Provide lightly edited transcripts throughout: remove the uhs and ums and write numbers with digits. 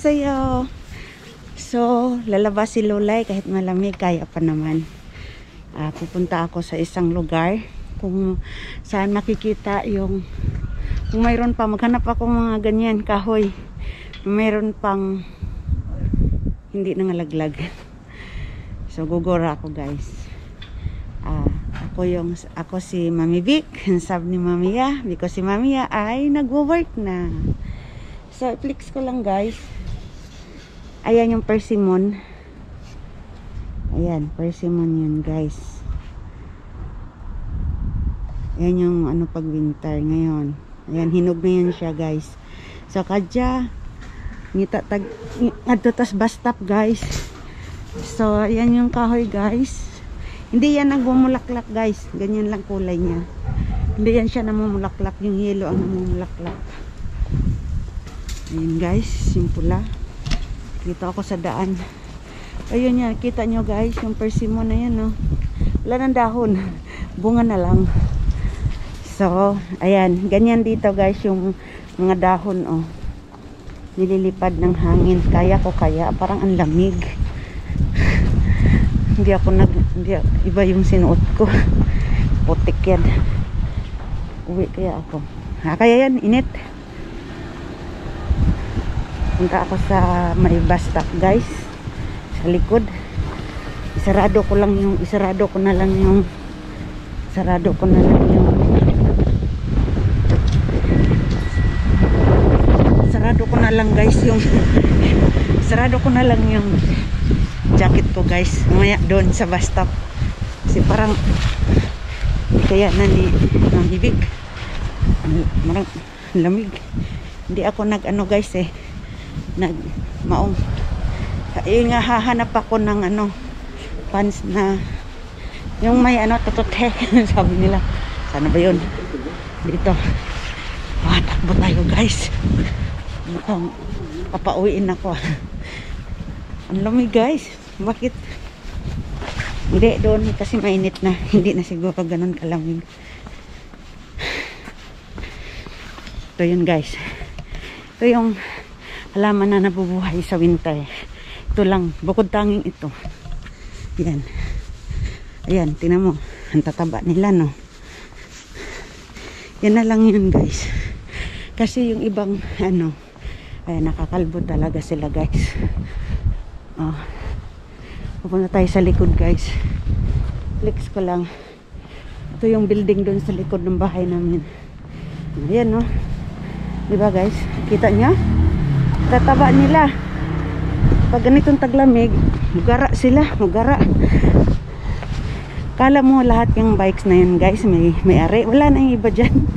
sa'yo. So, lalabas si Lulay kahit malamig, kaya pa naman. Pupunta ako sa isang lugar kung saan makikita yung, kung mayroon pa, maghanap ako mga ganyan, kahoy. Mayroon pang hindi nangalaglag. So, gugura ako guys. Ako si Mami Vic, sabi ni Mamiya, because si Mamiya ay nagwo-work na. So, i-flex ko lang guys. Ayan yung persimmon. Ayan, persimmon yun guys. Ayan yung ano pag winter ngayon. Ayan, hinog na yan siya guys. So, kadya ngita tag adto tas bus stop guys. So, ayan yung kahoy guys. Hindi yan nagmumulaklak guys. Ganyan lang kulay niya. Hindi yan siya namumulaklak. Yung yellow ang namumulaklak. Ayan guys, yung pula. Dito ako sa daan. Ayun yan, kita nyo guys, yung persimmon na yan, no? Wala ng dahon. Bunga na lang. So, ayan. Ganyan dito guys, yung mga dahon, oh. Nililipad ng hangin. Kaya ko kaya. Parang ang lamig. Iba yung sinuot ko. Putik yan. Uwi kaya ako. Kaya yan, init. Punta ako sa may bus stop guys. Sa likod. Isarado ko na lang yung jacket ko guys. Mamaya doon sa bus stop. Kasi parang kaya na ni Mami Vic. Marang lamig. Hindi ako nag-ano guys maong. Nga hahanap ako ng pants na yung may tututek. Sabi nila. Sana ba yun? Dito. Takbo tayo guys. Mukhang papauwiin ako. Ang lamig guys. Bakit? Hindi doon kasi mainit na. Hindi na siguro ganun kalamig. Ito yun guys. Ito yung halaman na nabubuhay sa winter. Ito lang. Bukod tanging ito. Yan. Ayan. Tingnan mo. Ang tataba nila no. Yan na lang yun guys. Kasi yung ibang ay nakakalbo talaga sila guys. Pupunta tayo sa likod guys. Flex ko lang. Ito yung building doon sa likod ng bahay namin. Ayan no. Diba guys? Kita nyo? Tataba nila. Pag ganitong taglamig, mugara sila. Mugara. Kala mo lahat yung bikes na yun guys may ari. Wala na yung iba dyan.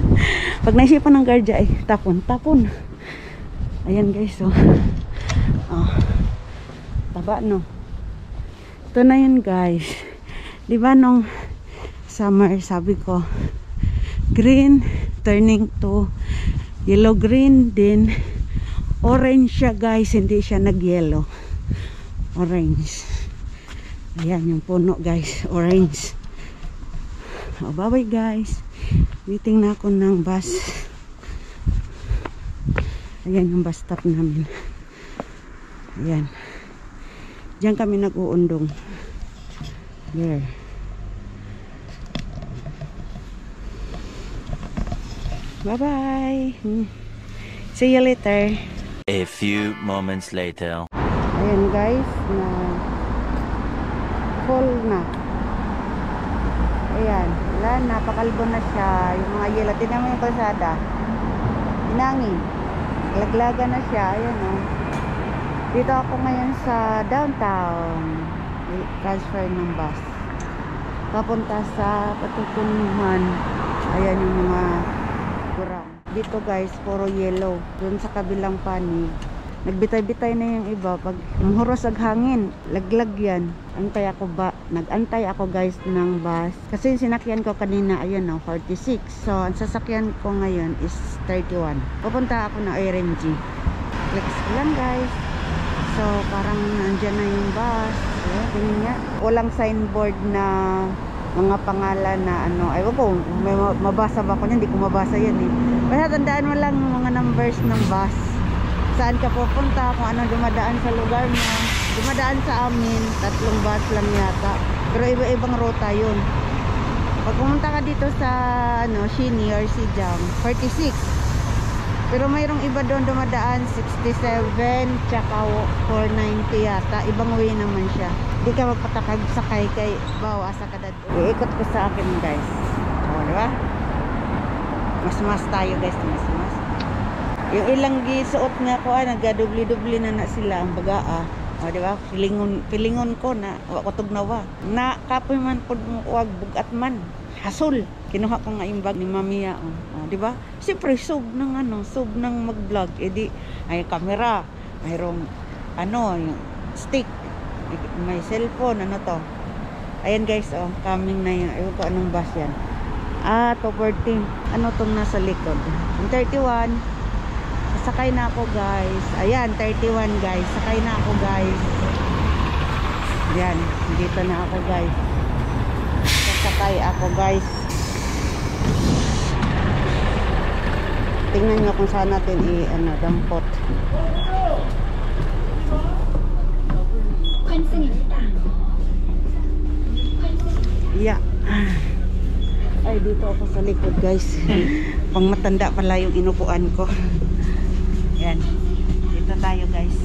Pag naisipan ng guardia ay tapon. Ayan guys so. Taba no. Ito na yun guys. Diba nung summer sabi ko green turning to yellow green din orange siya guys. Hindi siya nag yellow. Orange. Ayan yung puno guys. Orange. Bye bye guys. Waiting na ako ng bus. Ayan yung bus stop namin. Ayan. Diyan kami nag-uundong. There. Bye bye. See you later. A few moments later. Ayan guys na fall na. Ayan, wala, napakalbo na siya. Yung mga yelo, tingnan mo yung kalsada. Inangin. Laglaga na siya. Ayan o. Dito ako ngayon sa downtown. Transfer ng bus. Papunta sa Patutunguhan. Ayan yung mga kurang. Dito guys, puro yellow. Doon sa kabilang panig. Nagbitay-bitay na yung iba. Pag huros ag hangin, laglag yan. Nag-antay ako guys ng bus. Kasi yung sinakyan ko kanina, ayun 46. So, ang sasakyan ko ngayon is 31. Pupunta ako ng RMG. Flex ko lang guys. So, parang nandyan na yung bus. Tingnan nga. Walang signboard na mga pangalan na ayaw ko, may mabasa ba ko niyan? Hindi ko mabasa yan eh. Basta tandaan mo lang mga numbers ng bus. saan ka pupunta, kung anong dumadaan sa lugar mo. Dumadaan sa amin, 3 bus lang yata. Pero iba-ibang ruta yun. Pag pumunta ka dito sa Shini or Sijam, 46. Pero mayroong iba doon dumadaan 67 tsaka 490 yata. Ibang way naman siya. Hindi ka magpatakag sakay kay bawas sa kadad. Iikot ko sa akin guys. O, diba? Mas tayo guys. Mas. Yung ilang gisuot nga ko nagdubli-dubli na sila ang bagaa. O, diba? Pilingon ko na wakotog nawa. Na kapoy man pod mo wag bugat man. Hasol. Kinuha ko nga yung bag ni Mamiya. O, diba? Siyempre, sub ng mag-vlog. Edi, ay camera. Mayroong, yung stick. May cellphone, to. Ayan guys, coming na yun. Ewan ko anong bus yan. 214. Ano tong nasa likod? Yung 31. Sakay na ako guys. Ayan, 31 guys. Sakay na ako guys. Ayan, dito na ako guys. Sasakay ako guys. Tingnan nyo kung saan natin dampot. Yeah. Ay, dito ako sa likod guys. Pang matanda pala yung inupuan ko. Yan. Dito tayo guys.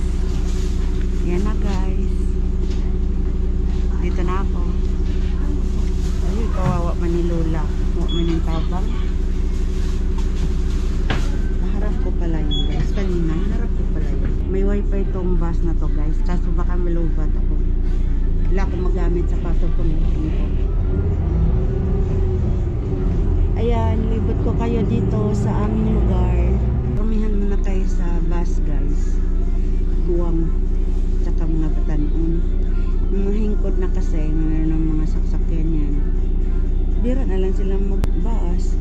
Yan na guys. Dito na ako. Ay, kawawa man ni Lola. Kawawa man yung tabang. Naharap ko pala yun guys. Kanina, naharap ko pala yun. May wifi tong bus na to guys. Kaso baka malubat ako. Wala akong magamit sa pasok nito. Ayan, libot ko kayo dito sa aming lugar. Rumihan muna kayo sa bus guys. Guwang tsaka mga Batanon. Mga hingkod na kasi mayroon ng mga saksakyan yan. Bira na lang silang mag-bus.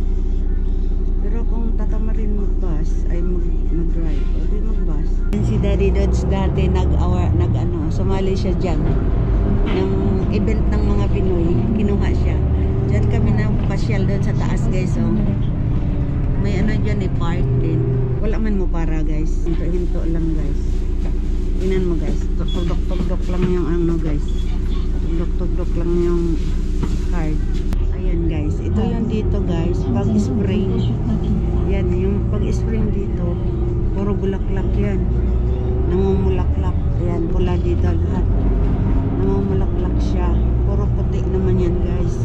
Pero kung tatamarin mag-bus ay mag-drive o di mag-bus. Si Daddy Dodge dati sumali siya dyan ng event ng mga Pinoy. Kinuha siya. Diyan kami na pasyal doon sa taas guys. May dyan park din. Wala man mo para guys. Hinto lang guys. Tingnan mo guys. Tugdok lang yung guys. Tugdok lang yung card. Ayan guys. Ito yung dito guys. Pag spring. Yan yung pag spring dito. Puro bulaklak yan. Namumulaklak. Ayan pula dito lahat. Namumulaklak siya. Puro puti naman yan guys.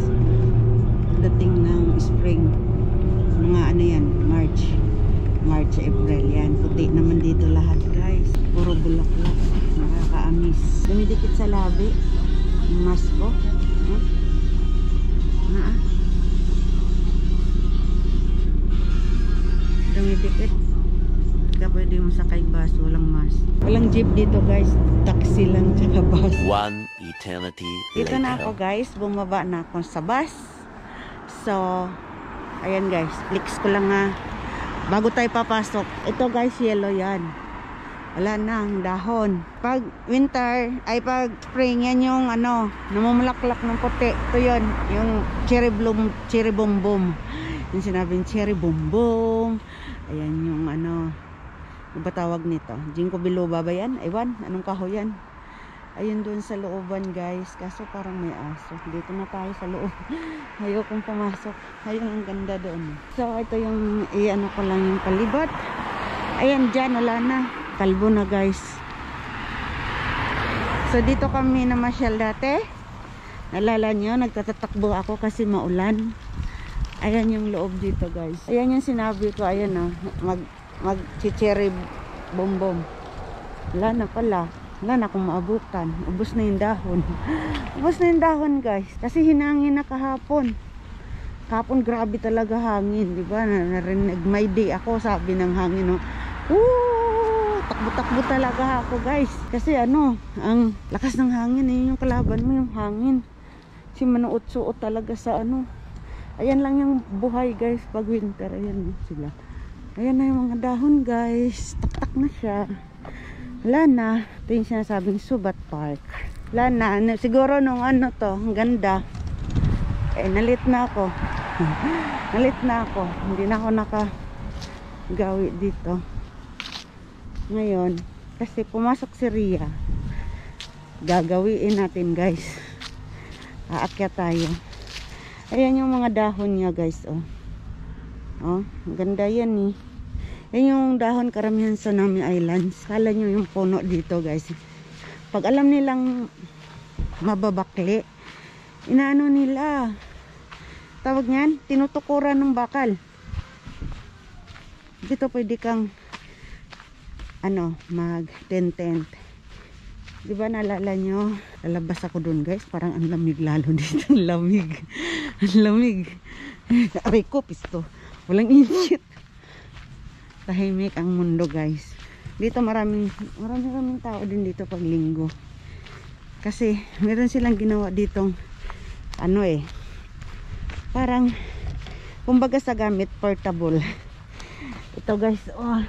Dating ng spring, mga yan, March, April, yan, puti naman dito lahat guys, puro bulaklak, nakakaamis. Dumidikit sa labi yung mask ko. Dumidikit ka, pwede mo sakay bus, walang mask. Walang jeep dito guys, taxi lang tsaka bus. One eternity later. Dito na ako guys, bumaba na ako sa bus. So, ayan guys, flex ko lang bago tayo papasok. Ito guys, yellow yan. Wala na ang dahon. Pag winter, ay pag spring, yan yung namumulaklak ng puti. Ito yun, yung cherry boom boom. Yung sinabing cherry boom boom. Ayan yung ano ba tawag nito? Ginkgo biloba ba yan? Ewan, anong kahoy yan? Ayun doon sa looban guys. Kaso parang may aso. Dito na tayo sa loob. Ayokong pumasok. Ayun ang ganda doon. So ito yung ko lang yung palibot. Ayan dyan. Wala na. Kalbo na guys. So dito kami namasyal dati. Nalala nyo. Nagtatatakbo ako kasi maulan. Ayan yung loob dito guys. Ayan yung sinabi ko. Ayan mag-cherry bombom. Wala na pala. Wala na akong maabutan. Ubus na yung dahon. Ubus na yung dahon guys. Kasi hinangin na kahapon. Kahapon grabe talaga hangin. Diba? Narinig, may day ako sabi ng hangin. Takbo-takbo talaga ako guys. Kasi ang lakas ng hangin. Yung kalaban mo yung hangin. Kasi manuot-suot talaga sa Ayan lang yung buhay guys pag winter. Ayan sila. Ayan na yung mga dahon guys. Tak-tak na siya. Wala na. Ito yung sinasabing Subat Park. Wala na. Siguro nung to, ang ganda. Nalit na ako. Nalit na ako. Hindi na ako nakagawi dito. Ngayon, kasi pumasok si Ria. Gagawiin natin guys. Aakyat tayo. Ayan yung mga dahon niya guys. Oh, oh, ganda yan eh. Yan yung dahon karamihan sa Nami Islands. Kala nyo yung puno dito guys. Pag alam nilang mababakli, inaano nila, tawag niyan, tinutukuran ng bakal. Dito pwede kang mag tent. Diba naalala nyo, lalabas ako dun guys, parang ang lamig lalo dito. Ang lamig. Ang lamig. Aray ko, pisto. Walang init. Tahimik ang mundo guys. Dito maraming tao din dito pag linggo. Kasi meron silang ginawa ditong parang kumbaga sa gamit portable. Ito guys, oh,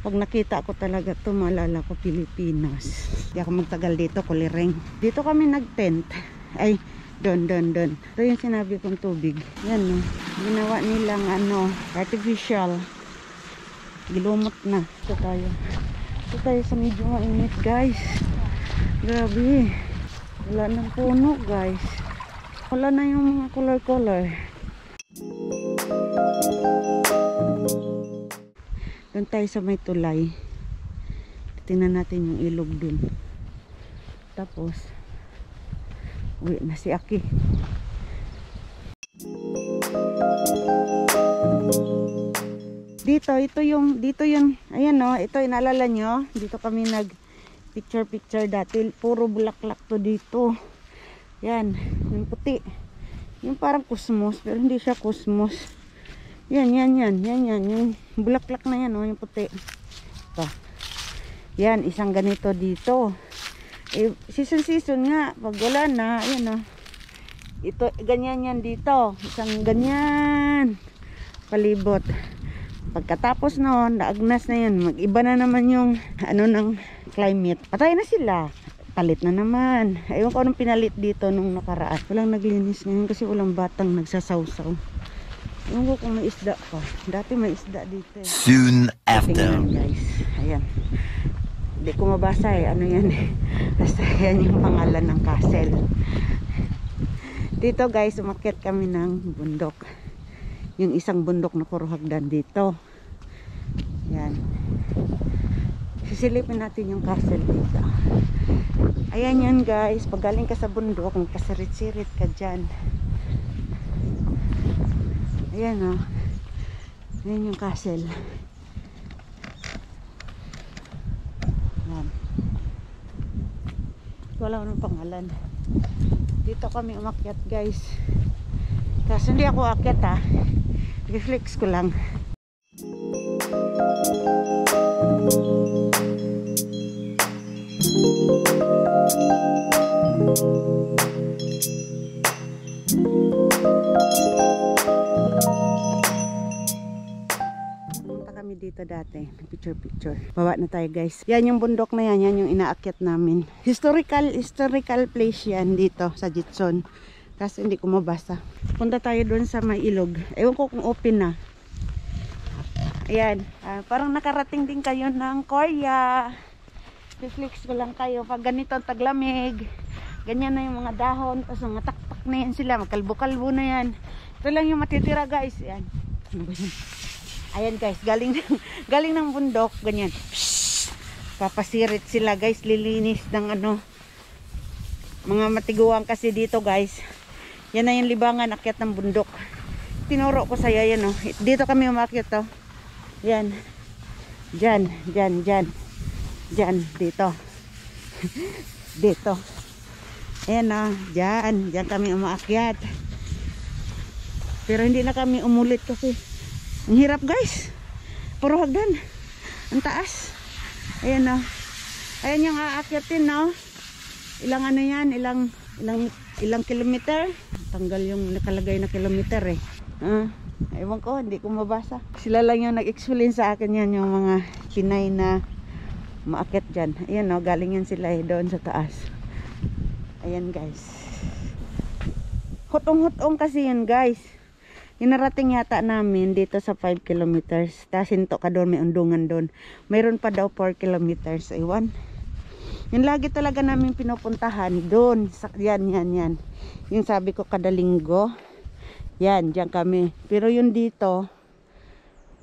pag nakita ko talaga ito, maalala ko Pilipinas. Hindi ako magtagal dito, kulireng. Dito kami nag-tent. Ay, doon. Ito yung sinabi kong tubig. Yan, no. Ginawa nilang artificial. Gilumot na. Ito tayo sa medyo mainit, guys. Grabe. Wala nang puno, guys. Wala na yung mga color. Doon tayo sa may tulay. Tingnan natin yung ilog dun. Tapos uwi na si Aki. Dito yung ayan o, ito inaalala nyo, dito kami nag picture dati. Puro bulaklak to dito. Yan, yung puti. Yung parang kusmos, pero hindi siya kusmos. Yan. Yung bulaklak na yan, oh, yung puti. Ito. Yan, isang ganito dito. Eh, season nga. Pag wala na, ayan, oh. Ito, ganyan yan dito. Isang ganyan. Palibot. Pagkatapos noon, naagnas na yan. Mag-iba na naman yung, ng climate. Patay na sila. Palit na naman. Ewan ko anong pinalit dito nung nakaraan. Walang naglinis ngayon kasi walang batang nagsasawsaw. Ewan ko kung may isda pa. Dati may isda dito. Soon after. Tingnan guys. Ayan. Hindi ko mabasa eh. Ano yan eh. Basta yan yung pangalan ng castle. Dito guys, umakyat kami ng bundok. Yung isang bundok na puro hagdan dito. Yan. Sisilipin natin yung castle dito. Ayan yan guys. Pag galing ka sa bundok, kasirit-sirit ka dyan. Ayan o. Ayan yung castle. Ayan. Wala ko ng pangalan. Dito kami umakyat guys. Kaso hindi ako akyat ha. Reflex ko lang. Punta kami dito dati. Picture. Baba na tayo guys. Yan yung bundok na yan. Yan yung inaakyat namin. Historical place yan dito sa Jitson. Kasi hindi ko mabasa. Punta tayo doon sa may ilog. Ewan ko kung open na. Ayan. Parang nakarating din kayo ng Korea. Reflex ko lang kayo. Pag ganito ang taglamig. Ganyan na yung mga dahon. Tapos mga takpak na yan sila. Magkalbo-kalbo na yan. Ito lang yung matitira guys. Ayan. Ayan guys. Galing ng bundok. Ganyan. Psst. Papasirit sila guys. Lilinis ng mga matiguang kasi dito guys. Yan na yung libangan, akyat ng bundok. Tinuro ko sa'yo, yan o. Dito kami umakyat to. Yan. Diyan, dito. Dito. Ayan o, diyan kami umakyat. Pero hindi na kami umulit kasi ang hirap guys. Puro hagdan. Ang taas. Ayan o. Ayan yung aakyatin no. Ilang yan, ilang kilometer. Tanggal yung nakalagay na kilometer eh. Ewan ko, hindi ko mabasa. Sila lang yung nag-explain sa akin yan, yung mga Pinay na maakyat dyan. Ayan o, galing yan sila eh, doon sa taas. Ayan guys. Hutong-hutong kasi yan guys. Inarating yata namin dito sa 5 kilometers. Tapos hinto ka doon, may undungan doon. Mayroon pa daw 4 kilometers. Ewan. Yung lagi talaga namin pinupuntahan doon. Yan. Yung sabi ko kada linggo. Yan, dyan kami. Pero yun dito,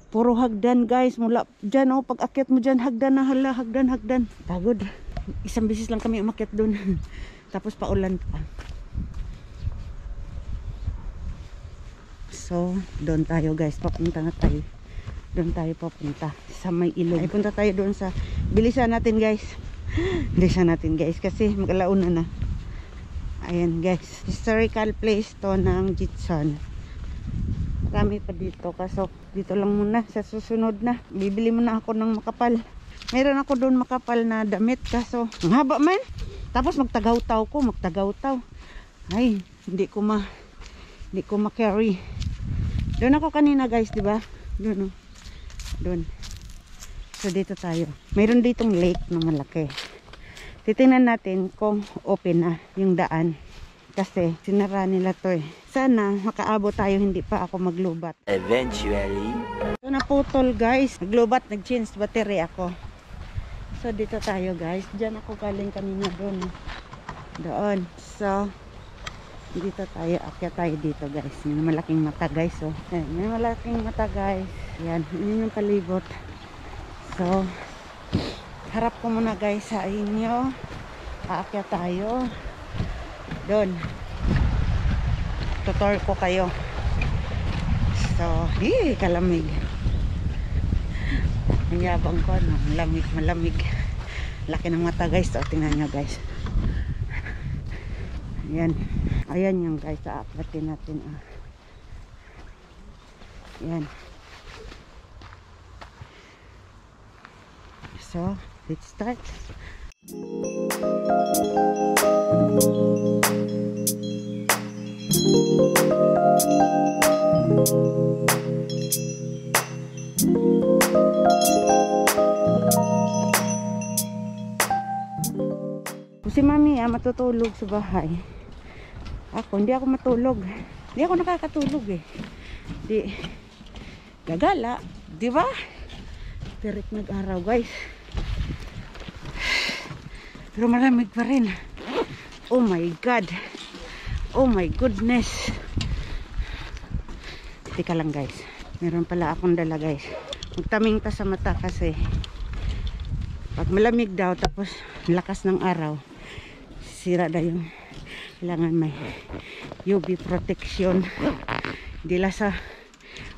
puro hagdan guys. Mula dyan oh, pag akyat mo dyan, hagdan na hala, hagdan. Pagod. Isang bisis lang kami umakyat doon. Tapos paulan pa. So, doon tayo guys. Papunta na tayo. Doon tayo papunta. Sa may ilog. Ay, punta tayo doon sa... Bilisan natin guys. Bilisan natin guys. Kasi mag-alauna na. Ayan guys. Historical place to ng Jitson. Marami pa dito. Kaso, dito lang muna. Sa susunod na. Bibili muna ako ng makapal. Meron ako doon makapal na damit. Kaso, ang haba man. Tapos magtagaw-taw ko. Ay, hindi ko ma-carry. Doon ako kanina guys, di ba? Doon. So dito tayo. Mayroon ditong lake na malaki. Titingnan natin kung open na yung daan. Kasi sinara nila to eh. Sana makaabot tayo, hindi pa ako maglubat. Eventually. So naputol guys. Naglubat, nag-change battery ako. So dito tayo guys. Diyan ako galing kanina doon. So dito tayo, akyat tayo dito guys. May malaking mata guys. Oh. Ayan, may malaking mata guys. Yan, yun yung palibot. So, harap ko muna guys sa inyo. Aakyat tayo. Doon. Tutor ko kayo. So, kalamig. Ang yabang ko, no? Malamig. Laki ng mata guys. So, tingnan nyo guys. Ayan yung guys, aakyatin natin. Ayan. So, let's start. Si mami matutulog sa bahay. Hindi ako matulog. Hindi ako nakakatulog eh. Gagala, di ba? Tirik nag-araw guys. Pero malamig pa rin. Oh my God. Oh my goodness. Tika lang guys. Meron pala akong dala guys. Magtaming ta sa mata kasi pag malamig daw tapos lakas ng araw, sira na yung kailangan may UV protection. Dila sa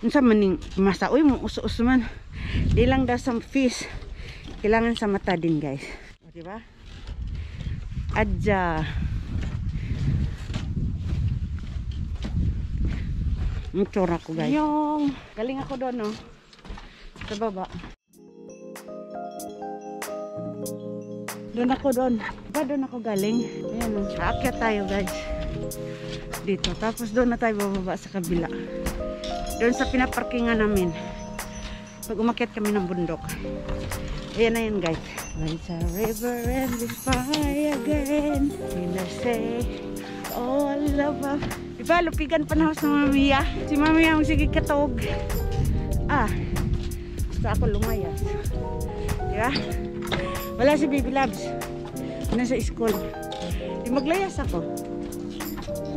unsa maning masaoy mo uso-uso man. Di lang daw sa fish. Kailangan sa mata din guys. O diba? Adja. Ang tsura ko guys. Yung galing ako doon no. Sa baba. Doon ako galing. Ayan o. Aakyat tayo guys. Dito. Tapos doon na tayo bababa sa kabila. Doon sa pinaparkingan namin. Pag umakyat kami ng bundok. Ayan na yan guys. There's a river and we fly again. And I say, oh I love her. Diba lupigan panahos ng mamiya. Si mamiya ang sige katog. Basta ako lumayas. Diba? Wala si Baby Labs. Nasa school. Di maglayas ako.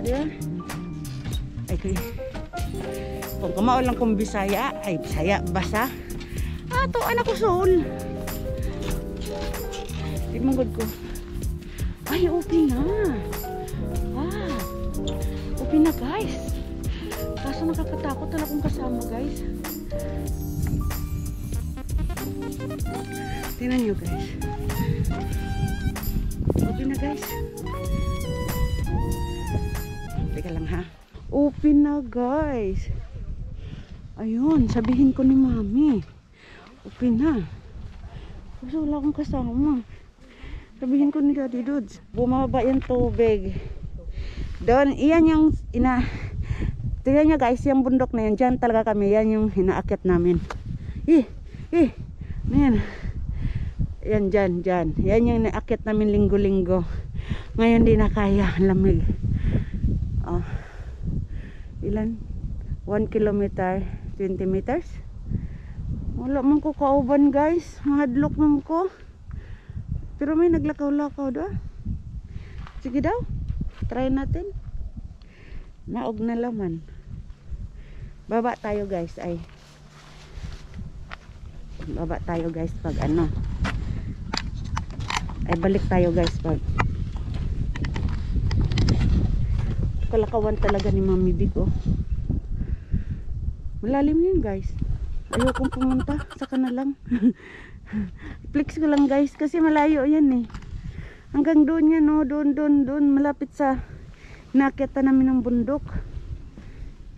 Diba? Ay, kung kamao lang kong Bisaya, ay Bisaya, basa. To anak ko soul. Di manggod ko. Ay, open na. Open na guys. Kaso nakakatakot na akong kasama guys. Tingnan nyo guys. Open na guys. Teka lang ha. Open na guys. Ayun, sabihin ko ni mami. Open na. Kasi wala akong kasama. Sabihin ko ni Daddy Dudes. Bumaba yung tubig. Doon, iyan yung tingnan nyo guys, yung bundok na yan. Diyan talaga kami. Yan yung hinaakyat namin. Man. Yan dyan. Yan yung naakyat namin linggo-linggo. Ngayon di na kaya. Lamig. Ilan? 1 kilometer, 20 meters. Wala man ko kauban guys. Mahadlok man ko. Pero may naglakaw-lakaw doon. Sige daw. Try natin. Naog na laman. Baba tayo guys. Baba tayo guys pag ano. Balik tayo guys pag kalakawan talaga ni Mami Big oh. Malalim yun guys. Ayokong pumunta, saka na lang. Flex ko lang guys kasi malayo yan eh. Hanggang doon yan no, doon malapit sa nakita namin ng bundok.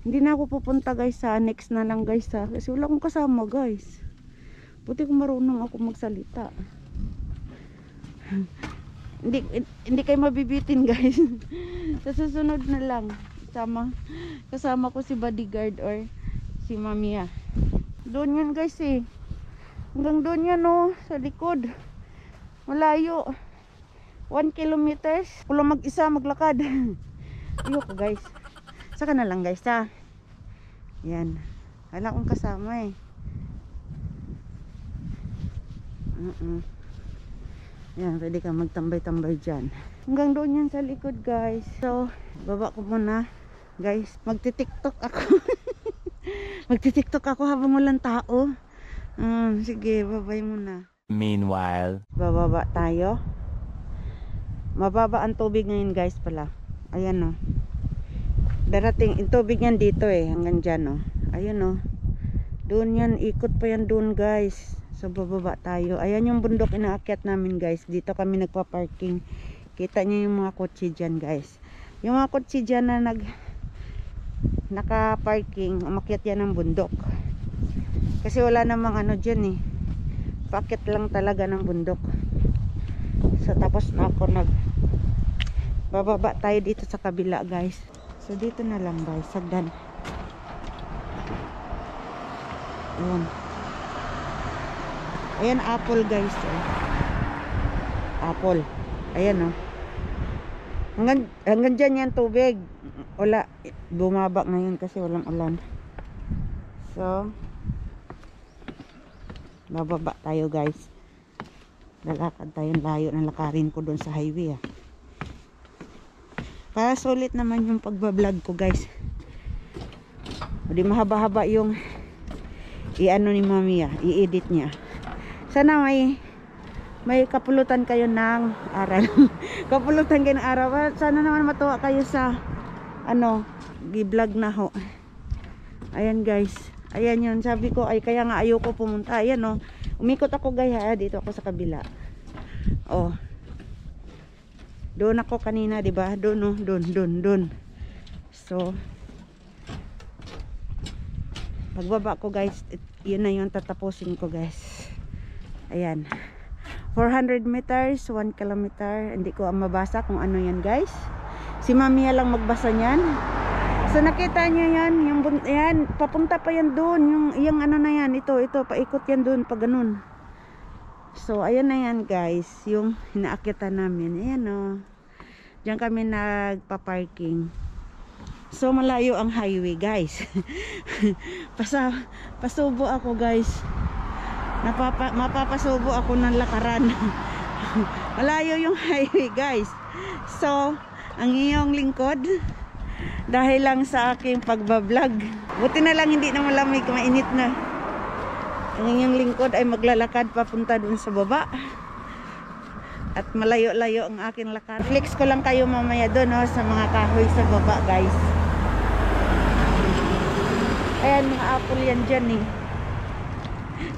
Hindi na ako pupunta guys sa next na lang guys ha. Kasi wala akong kasama guys. Buti kung marunong ako magsalita. Hindi kayo mabibitin guys. Sa susunod na lang kasama ko si bodyguard or si Mamiya. Doon yan guys eh. Hanggang doon yan no, sa likod. Malayo. 1 kilometers. Kulang mag-isa maglakad. Ayoko guys. Saka na lang guys ha. Yan. Wala akong kasama eh. Yan, pwede ka magtambay-tambay dyan. Hanggang doon yan sa likod guys. So, baba ko muna guys. Magti-tiktok ako. Magti-tiktok ako habang walang tao. Sige, babay muna. Meanwhile, Bababa tayo. Mababa ang tubig ngayon guys pala. Ayan o. Darating, yung tubig yan dito eh. Hanggang dyan o. Ayan o. Doon yan, ikot pa yan doon guys. So bababa tayo. Ayan yung bundok inaakyat namin guys. Dito kami nagpa-parking. Kita nyo yung mga kotse dyan guys. Yung mga kotse dyan na naka-parking, umakyat yan ng bundok. Kasi wala namang ano dyan eh. Paakyat lang talaga ng bundok. So tapos na ako bababa tayo dito sa kabila guys. So dito na lang guys. Sagdan. Ayan. Ayan apple guys. Apple. Ayan oh. Hanggang dyan yan tubig. Wala. Bumaba ngayon kasi walang ulan. So bababa tayo guys. Lalakad tayo layo na lakarin ko doon sa highway ah. Para sulit naman yung pagbablog ko guys. Hindi mahaba-haba yung i-ano ni Mami ah, i-edit niya. Sana may kapulutan kayo ng aral. Kapulutan kayo ng aral. Sana naman matuwa kayo sa ano, i-vlog na ho. Ayan guys. Ayan yun. Sabi ko ay kaya nga ayoko pumunta. Ayan oh. Umikot ako guys ha. Dito ako sa kabila. Oh. Doon ako kanina, 'di ba? Doon oh, doon. So pagbaba ko guys, yun na yung tatapusin ko guys. Ayan. 400 meters, 1 kilometer. Hindi ko mabasa kung ano yan guys. Si Mamiya lang magbasa niyan. So nakita niyo yan, yan, papunta pa yan doon, yung ano na yan, ito, paikot yan doon, pa ganun. So ayan na yan guys, yung hinaakyatan namin, ayan o. Diyan kami nagpa-parking. So malayo ang highway guys. Pasubo ako guys. Mapapasubo ako ng lakaran. Malayo yung highway guys. So ang iyong lingkod, dahil lang sa aking pagbablog. Buti na lang hindi na malamig, mainit na. Ang inyong lingkod ay maglalakad papunta dun sa baba. At malayo-layo ang aking lakad. Flex ko lang kayo mamaya dun oh, sa mga kahoy sa baba guys. Ayan mga apple yan dyan eh.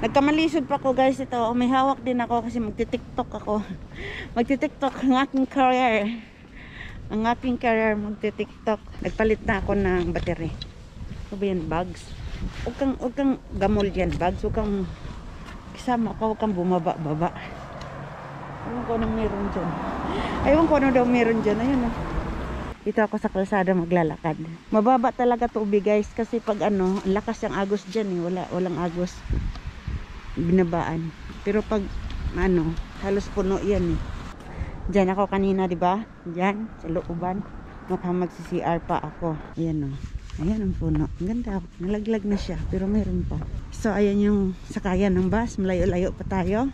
Nagkamalisod pa ko guys ito. May hawak din ako kasi magti-tiktok ako. Magti-tiktok ang aking career. Ang aking career magti-tiktok. Nagpalit na ako ng battery. Ano ba yan? Bags? Huwag kang gamol yan. Bags. Huwag kang kasama ka. Huwag kang bumaba-baba. Ewan ko anong meron dyan. Ewan ko ano daw meron dyan. Ayun o. Dito ako sa kalsada maglalakad. Mababa talaga tubig guys. Kasi pag ano, ang lakas yung agos dyan eh. Walang agos. Binabaan. Pero pag ano, halos puno yan eh. Diyan ako kanina, di ba? Diyan, sa looban. Mukhang magsi-CR pa ako. Ayan o. Ayan ang puno. Ang ganda. Nalaglag na siya. Pero meron pa. So, ayan yung sakayan ng bus. Malayo-layo pa tayo.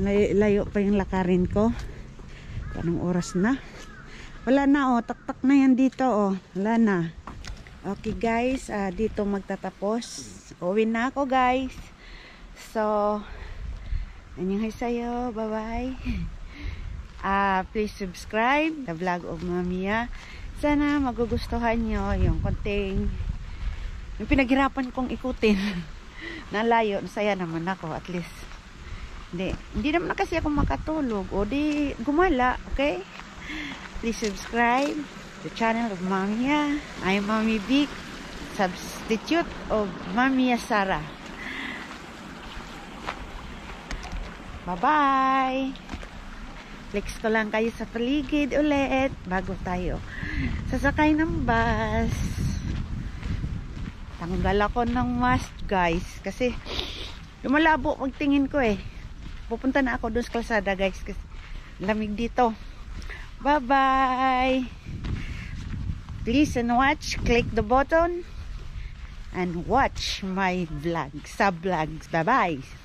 Malayo pa yung lakarin ko. Anong oras na? Wala na, oh. Taktak na yan dito, oh. Wala na. Okay, guys. Dito magtatapos. Uwi na ako, guys. So, annyeong sa'yo. Bye-bye. Please subscribe the vlog of Mamiya. Sana magugustuhan nyo yung konting yung pinaghirapan kong ikutin. Nalayo, nasaya naman ako at least. Hindi naman na kasi ako makatulog. O di gumala, okay? Please subscribe the channel of Mamiya. I'm Mami Vic, substitute of Mamiya Sara. Bye-bye! Flex ko lang kayo sa paligid ulit bago tayo sasakay ng bus. Tanggal ako ng mask, guys, kasi lumalabo pagtingin ko eh. Pupunta na ako doon sa kalsada, guys, kasi lamig dito. Bye bye. Please and watch, click the button and watch my vlog, sub vlogs. Bye bye.